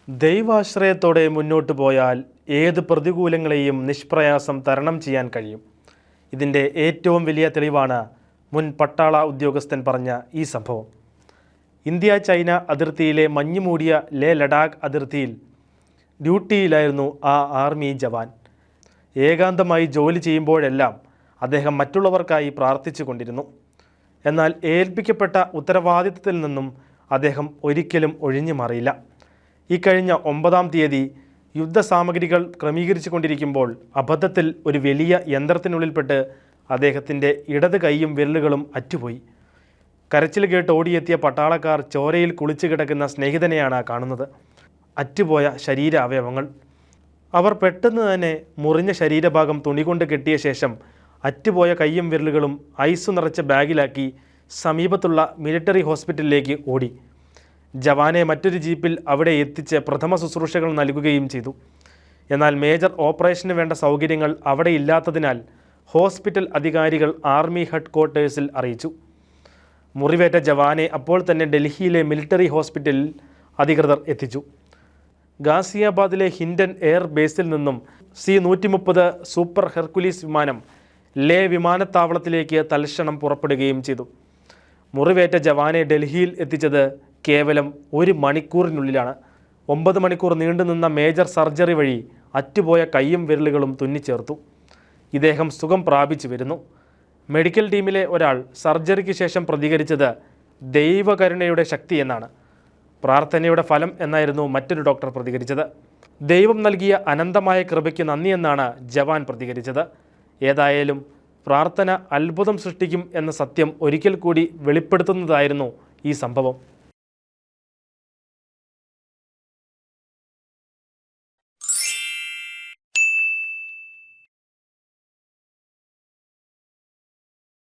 ദൈവാശ്രയത്തോടെ മുന്നോട്ട് പോയാൽ ഏത് പ്രതികൂലങ്ങളെയും നിഷ്പ്രയാസം തരണം ചെയ്യാൻ കഴിയും. ഇതിൻ്റെ ഏറ്റവും വലിയ തെളിവാണ് മുൻ പട്ടാള ഉദ്യോഗസ്ഥൻ പറഞ്ഞ ഈ സംഭവം. ഇന്ത്യ ചൈന അതിർത്തിയിലെ മഞ്ഞുമൂടിയ ലേ ലഡാക്ക് അതിർത്തിയിൽ ഡ്യൂട്ടിയിലായിരുന്നു ആ ആർമി ജവാൻ. ഏകാന്തമായി ജോലി ചെയ്യുമ്പോഴെല്ലാം അദ്ദേഹം മറ്റുള്ളവർക്കായി പ്രാർത്ഥിച്ചു കൊണ്ടിരുന്നു. എന്നാൽ ഏൽപ്പിക്കപ്പെട്ട ഉത്തരവാദിത്തത്തിൽ നിന്നും അദ്ദേഹം ഒരിക്കലും ഒഴിഞ്ഞു മാറിയില്ല. ഇക്കഴിഞ്ഞ 9-ാം തീയതി യുദ്ധസാമഗ്രികൾ ക്രമീകരിച്ചു കൊണ്ടിരിക്കുമ്പോൾ അബദ്ധത്തിൽ ഒരു വലിയ യന്ത്രത്തിനുള്ളിൽപ്പെട്ട് അദ്ദേഹത്തിൻ്റെ ഇടത് കൈയും വിരലുകളും അറ്റുപോയി. കരച്ചിൽ കേട്ട് ഓടിയെത്തിയ പട്ടാളക്കാർ ചോരയിൽ കുളിച്ചു കിടക്കുന്ന സ്നേഹിതനെയാണ് കാണുന്നത്. അറ്റുപോയ ശരീര അവയവങ്ങൾ. അവർ പെട്ടെന്ന് തന്നെ മുറിഞ്ഞ ശരീരഭാഗം തുണികൊണ്ട് കെട്ടിയ ശേഷം അറ്റുപോയ കൈയും വിരലുകളും ഐസ് നിറച്ച ബാഗിലാക്കി സമീപത്തുള്ള മിലിറ്ററി ഹോസ്പിറ്റലിലേക്ക് ഓടി. ജവാനെ മറ്റൊരു ജീപ്പിൽ അവിടെ എത്തിച്ച് പ്രഥമ ശുശ്രൂഷകൾ നൽകുകയും ചെയ്തു. എന്നാൽ മേജർ ഓപ്പറേഷന് വേണ്ട സൗകര്യങ്ങൾ അവിടെ ഇല്ലാത്തതിനാൽ ഹോസ്പിറ്റൽ അധികാരികൾ ആർമി ഹെഡ് ക്വാർട്ടേഴ്സിൽ അറിയിച്ചു. മുറിവേറ്റ ജവാനെ അപ്പോൾ തന്നെ ഡൽഹിയിലെ മിലിറ്ററി ഹോസ്പിറ്റലിൽ അധികൃതർ എത്തിച്ചു. ഗാസിയാബാദിലെ ഹിൻഡൻ എയർ ബേസിൽ നിന്നും C-130 സൂപ്പർ ഹെർക്കുലീസ് വിമാനം ലേ വിമാനത്താവളത്തിലേക്ക് തൽക്ഷണം പുറപ്പെടുകയും ചെയ്തു. മുറിവേറ്റ ജവാനെ ഡൽഹിയിൽ എത്തിച്ചത് കേവലം 1 മണിക്കൂറിനുള്ളിലാണ്. 9 മണിക്കൂർ നീണ്ടുനിന്ന മേജർ സർജറി വഴി അറ്റുപോയ കൈയും വിരലുകളും തുന്നിച്ചേർത്തു. ഇദ്ദേഹം സുഖം പ്രാപിച്ചു വരുന്നു. മെഡിക്കൽ ടീമിലെ ഒരാൾ സർജറിക്ക് ശേഷം പ്രതികരിച്ചത് ദൈവകരുണയുടെ ശക്തി എന്നാണ്. പ്രാർത്ഥനയുടെ ഫലം എന്നായിരുന്നു മറ്റൊരു ഡോക്ടർ പ്രതികരിച്ചത്. ദൈവം നൽകിയ അനന്തമായ കൃപയ്ക്ക് നന്ദി എന്നാണ് ജവാൻ പ്രതികരിച്ചത്. ഏതായാലും പ്രാർത്ഥന അത്ഭുതം സൃഷ്ടിക്കും എന്ന സത്യം ഒരിക്കൽ കൂടി വെളിപ്പെടുത്തുന്നതായിരുന്നു ഈ സംഭവം.